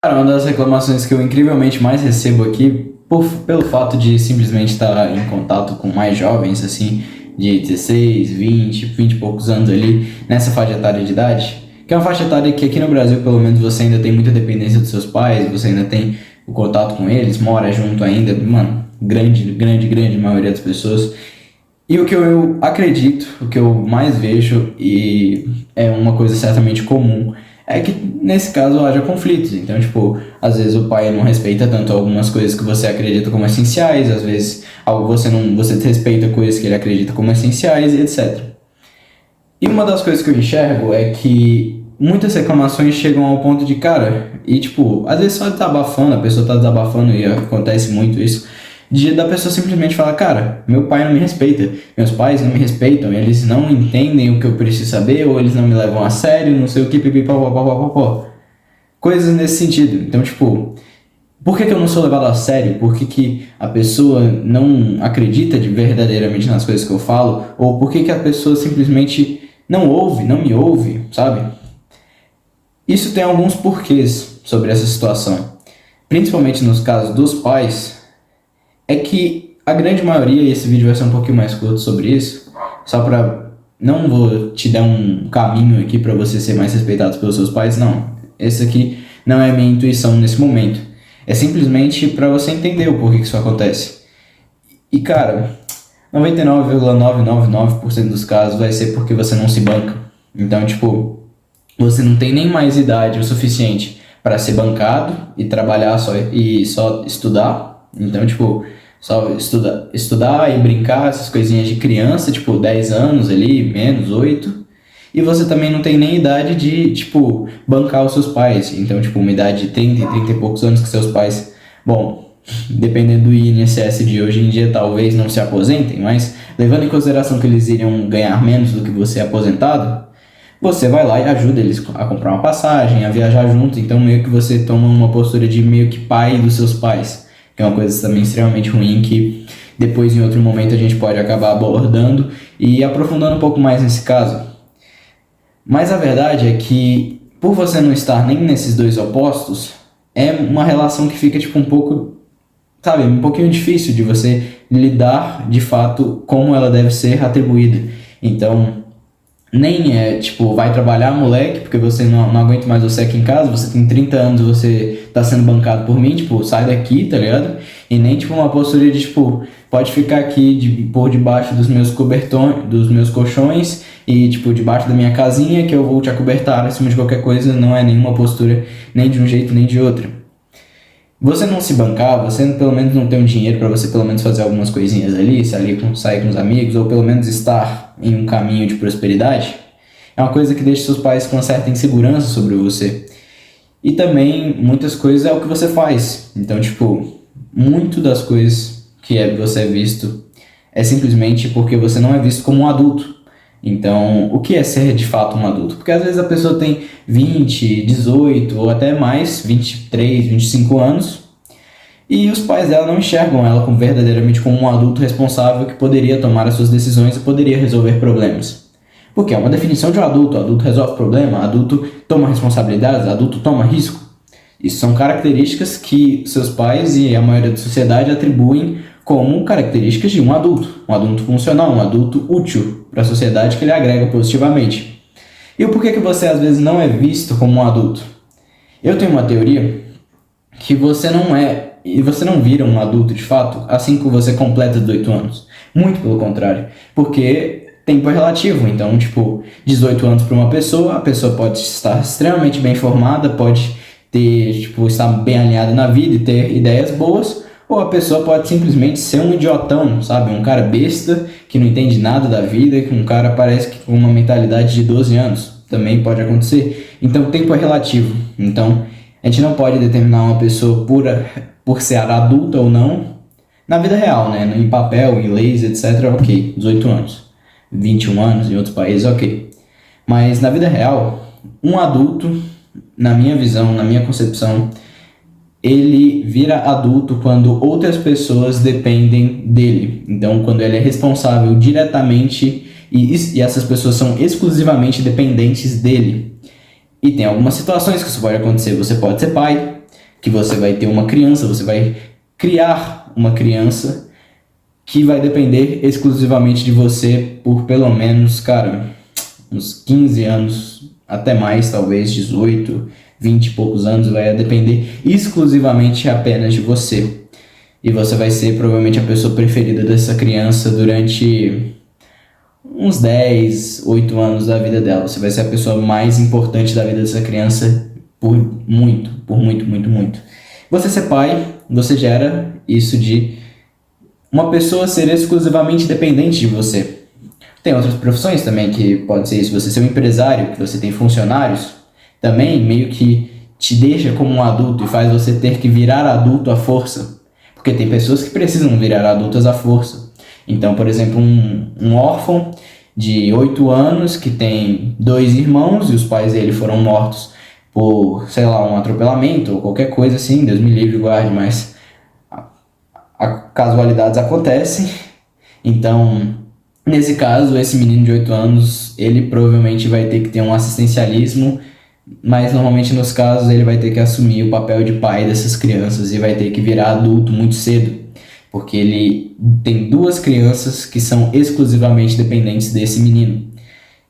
Cara, uma das reclamações que eu incrivelmente mais recebo aqui, pelo fato de simplesmente estar em contato com mais jovens, assim, de 16, 20 e poucos anos ali, nessa faixa etária de idade, que é uma faixa etária que aqui no Brasil, pelo menos, você ainda tem muita dependência dos seus pais, você ainda tem o contato com eles, mora junto ainda, mano, grande maioria das pessoas. E o que eu acredito, o que eu mais vejo, e é uma coisa certamente comum, é que nesse caso haja conflitos. Então, tipo, às vezes o pai não respeita tanto algumas coisas que você acredita como essenciais, às vezes algo você respeita coisas que ele acredita como essenciais e etc. E uma das coisas que eu enxergo é que muitas reclamações chegam ao ponto de, cara, e tipo, às vezes só desabafando, a pessoa tá desabafando e acontece muito isso, da pessoa simplesmente falar, cara, meu pai não me respeita, meus pais não me respeitam, eles não entendem o que eu preciso saber, ou eles não me levam a sério, não sei o que, pipipopopopopó. Coisas nesse sentido. Então, tipo, por que eu não sou levado a sério? Por que a pessoa não acredita de verdadeiramente nas coisas que eu falo? Ou por que a pessoa simplesmente não ouve, não me ouve, sabe? Isso tem alguns porquês sobre essa situação. Principalmente nos casos dos pais, é que a grande maioria, e esse vídeo vai ser um pouquinho mais curto sobre isso, só pra... Não vou te dar um caminho aqui pra você ser mais respeitado pelos seus pais, não. Esse aqui não é a minha intuição nesse momento. É simplesmente pra você entender o porquê que isso acontece. E cara, 99,999% dos casos vai ser porque você não se banca. Então, tipo, você não tem nem mais idade o suficiente para ser bancado e trabalhar só estudar. Então, tipo, só estudar e brincar, essas coisinhas de criança, tipo, 10 anos ali, menos 8. E você também não tem nem idade de, tipo, bancar os seus pais. Então, tipo, uma idade de 30 e poucos anos que seus pais, bom, dependendo do INSS de hoje em dia, talvez não se aposentem, mas levando em consideração que eles iriam ganhar menos do que você aposentado, você vai lá e ajuda eles a comprar uma passagem, a viajar junto. Então, meio que você toma uma postura de meio que pai dos seus pais, que é uma coisa também extremamente ruim que depois, em outro momento, a gente pode acabar abordando e aprofundando um pouco mais nesse caso. Mas a verdade é que, por você não estar nem nesses dois opostos, é uma relação que fica, tipo, um pouco, sabe, um pouquinho difícil de você lidar, de fato, como ela deve ser atribuída. Então, nem é, tipo, vai trabalhar, moleque, porque você não aguenta mais você aqui em casa, você tem 30 anos, você tá sendo bancado por mim, tipo, sai daqui, tá ligado? E nem, tipo, uma postura de, tipo, pode ficar aqui por debaixo dos meus cobertões, dos meus colchões e, tipo, debaixo da minha casinha que eu vou te acobertar acima de qualquer coisa. Não é nenhuma postura, nem de um jeito, nem de outro. Você não se bancar, você pelo menos não tem um dinheiro para você pelo menos fazer algumas coisinhas ali, sair com os amigos, ou pelo menos estar em um caminho de prosperidade, é uma coisa que deixa seus pais com uma certa insegurança sobre você. E também, muitas coisas é o que você faz. Então, tipo, muito das coisas que você é visto é simplesmente porque você não é visto como um adulto. Então, o que é ser de fato um adulto? Porque às vezes a pessoa tem 20, 18 ou até mais, 23, 25 anos, e os pais dela não enxergam ela verdadeiramente como um adulto responsável que poderia tomar as suas decisões e poderia resolver problemas. Porque é uma definição de um adulto: adulto resolve problema, adulto toma responsabilidades, adulto toma risco. Isso são características que seus pais e a maioria da sociedade atribuem como características de um adulto funcional, um adulto útil para a sociedade, que ele agrega positivamente. E o porquê que você às vezes não é visto como um adulto? Eu tenho uma teoria que você não é, e você não vira um adulto de fato assim que você completa 18 anos. Muito pelo contrário, porque tempo é relativo. Então, tipo, 18 anos para uma pessoa, a pessoa pode estar extremamente bem formada, pode ter, tipo, estar bem alinhada na vida e ter ideias boas, ou a pessoa pode simplesmente ser um idiotão, sabe? Um cara besta, que não entende nada da vida, que um cara parece que com uma mentalidade de 12 anos. Também pode acontecer. Então, o tempo é relativo. Então, a gente não pode determinar uma pessoa por ser adulta ou não na vida real, né? Em papel, em leis, etc. Ok, 18 anos. 21 anos em outros países, ok. Mas na vida real, um adulto, na minha visão, na minha concepção, ele vira adulto quando outras pessoas dependem dele. Então, quando ele é responsável diretamente e essas pessoas são exclusivamente dependentes dele. E tem algumas situações que isso pode acontecer. Você pode ser pai, que você vai ter uma criança, você vai criar uma criança que vai depender exclusivamente de você por pelo menos, cara, uns 15 anos, até mais, talvez 18, 20 e poucos anos, vai depender exclusivamente apenas de você. E você vai ser provavelmente a pessoa preferida dessa criança durante uns 10, 8 anos da vida dela. Você vai ser a pessoa mais importante da vida dessa criança por muito, muito, muito. Você ser pai, você gera isso de uma pessoa ser exclusivamente dependente de você. Tem outras profissões também que pode ser isso. Você ser um empresário, que você tem funcionários, também meio que te deixa como um adulto e faz você ter que virar adulto à força. Porque tem pessoas que precisam virar adultas à força. Então, por exemplo, um órfão de 8 anos que tem 2 irmãos e os pais dele foram mortos por, sei lá, um atropelamento ou qualquer coisa assim, Deus me livre e guarde, mas casualidades acontecem. Então, nesse caso, esse menino de 8 anos, ele provavelmente vai ter que ter um assistencialismo, mas normalmente nos casos ele vai ter que assumir o papel de pai dessas crianças e vai ter que virar adulto muito cedo, porque ele tem 2 crianças que são exclusivamente dependentes desse menino.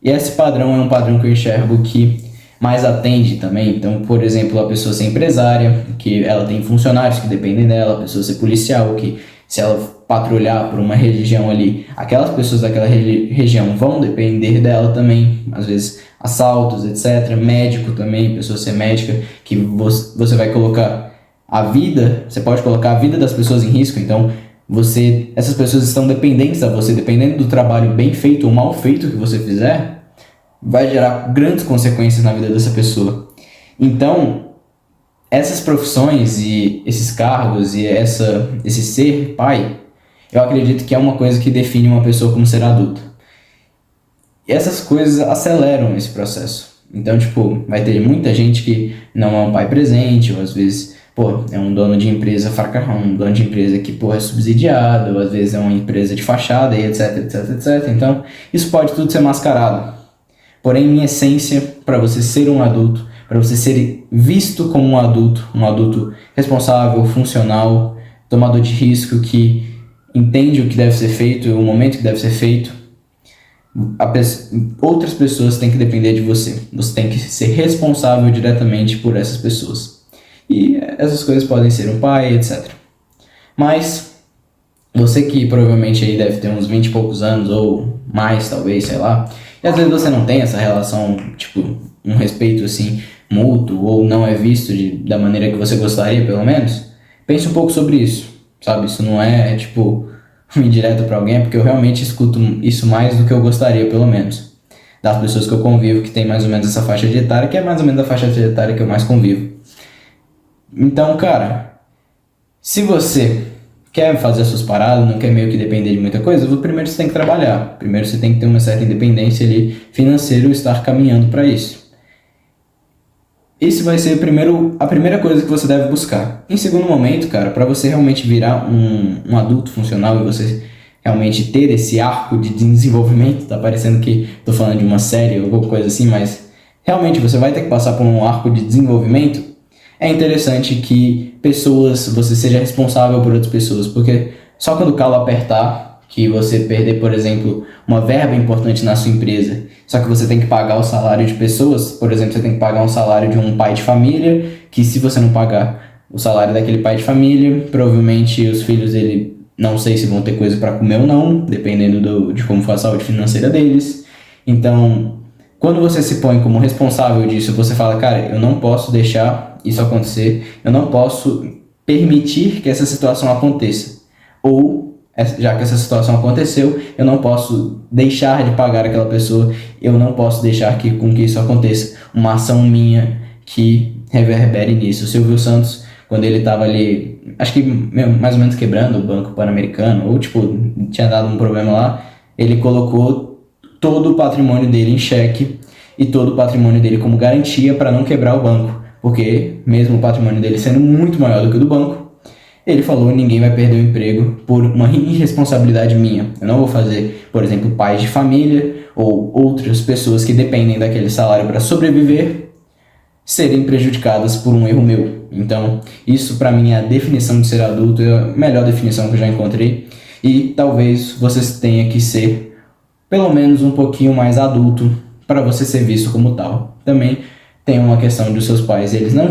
E esse padrão é um padrão que eu enxergo que mais atende também. Então, por exemplo, a pessoa ser empresária, que ela tem funcionários que dependem dela, a pessoa ser policial, que se ela patrulhar por uma região ali, aquelas pessoas daquela região vão depender dela também, às vezes assaltos, etc. Médico também, pessoa ser médica, que você vai colocar a vida, você pode colocar a vida das pessoas em risco, então essas pessoas estão dependentes a você, dependendo do trabalho bem feito ou mal feito que você fizer, vai gerar grandes consequências na vida dessa pessoa. Então, essas profissões e esses cargos e esse ser pai, eu acredito que é uma coisa que define uma pessoa como ser adulto. E essas coisas aceleram esse processo. Então, tipo, vai ter muita gente que não é um pai presente, ou às vezes, é um dono de empresa fracassado, um dono de empresa que, é subsidiado, ou às vezes é uma empresa de fachada, e etc, etc, etc. Então, isso pode tudo ser mascarado. Porém, em essência, para você ser um adulto, para você ser visto como um adulto responsável, funcional, tomador de risco, que entende o que deve ser feito, o momento que deve ser feito, outras pessoas têm que depender de você. Você tem que ser responsável diretamente por essas pessoas. E essas coisas podem ser um pai, etc. Mas você que provavelmente aí deve ter uns 20 e poucos anos, ou mais talvez, sei lá, e às vezes você não tem essa relação, tipo, um respeito assim, mútuo, ou não é visto da maneira que você gostaria, pelo menos, pense um pouco sobre isso, sabe? Isso não é, tipo, uma indireta pra alguém, porque eu realmente escuto isso mais do que eu gostaria, pelo menos. Das pessoas que eu convivo, que tem mais ou menos essa faixa de etária, que é mais ou menos a faixa de etária que eu mais convivo. Então, cara, se você quer fazer as suas paradas, não quer meio que depender de muita coisa, primeiro você tem que trabalhar. Primeiro você tem que ter uma certa independência ali financeira e estar caminhando para isso. Esse vai ser a primeira coisa que você deve buscar. Em segundo momento, cara, para você realmente virar um adulto funcional e você realmente ter esse arco de desenvolvimento, tá parecendo que tô falando de uma série ou alguma coisa assim, mas realmente você vai ter que passar por um arco de desenvolvimento. É interessante que você seja responsável por outras pessoas, porque só quando o calo apertar, que você perder, por exemplo, uma verba importante na sua empresa, só que você tem que pagar o salário de pessoas, por exemplo, você tem que pagar um salário de um pai de família, que se você não pagar o salário daquele pai de família, provavelmente os filhos dele, não sei se vão ter coisa para comer ou não, dependendo de como for a saúde financeira deles. Então, quando você se põe como responsável disso, você fala, cara, eu não posso deixar isso acontecer, eu não posso permitir que essa situação aconteça. Ou, já que essa situação aconteceu, eu não posso deixar de pagar aquela pessoa, eu não posso deixar com que isso aconteça. Uma ação minha que reverbere nisso. O Silvio Santos, quando ele estava ali, acho que mais ou menos quebrando o Banco Pan-Americano, ou tipo, tinha dado um problema lá, ele colocou todo o patrimônio dele em xeque e todo o patrimônio dele como garantia para não quebrar o banco. Porque, mesmo o patrimônio dele sendo muito maior do que o do banco, ele falou, ninguém vai perder o emprego por uma irresponsabilidade minha. Eu não vou fazer, por exemplo, pais de família ou outras pessoas que dependem daquele salário para sobreviver serem prejudicadas por um erro meu. Então, isso para mim é a definição de ser adulto, é a melhor definição que eu já encontrei. E talvez você tenha que ser pelo menos um pouquinho mais adulto para você ser visto como tal. Também tem uma questão dos seus pais, eles não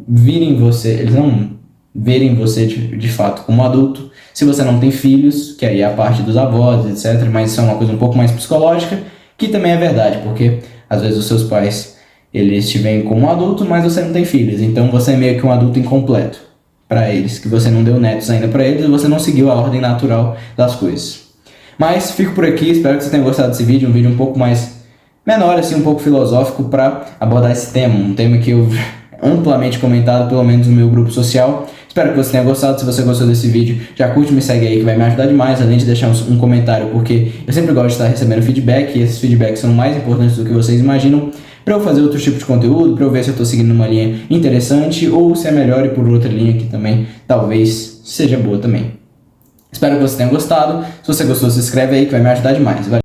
verem você de fato como adulto. Se você não tem filhos, que aí é a parte dos avós, etc. Mas isso é uma coisa um pouco mais psicológica, que também é verdade, porque às vezes os seus pais, eles te veem como um adulto, mas você não tem filhos. Então você é meio que um adulto incompleto para eles, que você não deu netos ainda para eles e você não seguiu a ordem natural das coisas. Mas fico por aqui, espero que você tenha gostado desse vídeo, um vídeo um pouco mais menor, assim, um pouco filosófico para abordar esse tema, um tema que eu amplamente comentado, pelo menos no meu grupo social. Espero que você tenha gostado. Se você gostou desse vídeo, já curte, me segue aí que vai me ajudar demais, além de deixar um comentário, porque eu sempre gosto de estar recebendo feedback, e esses feedbacks são mais importantes do que vocês imaginam, para eu fazer outro tipo de conteúdo, para eu ver se eu estou seguindo uma linha interessante, ou se é melhor ir por outra linha que também talvez seja boa também. Espero que você tenha gostado. Se você gostou, se inscreve aí que vai me ajudar demais. Valeu!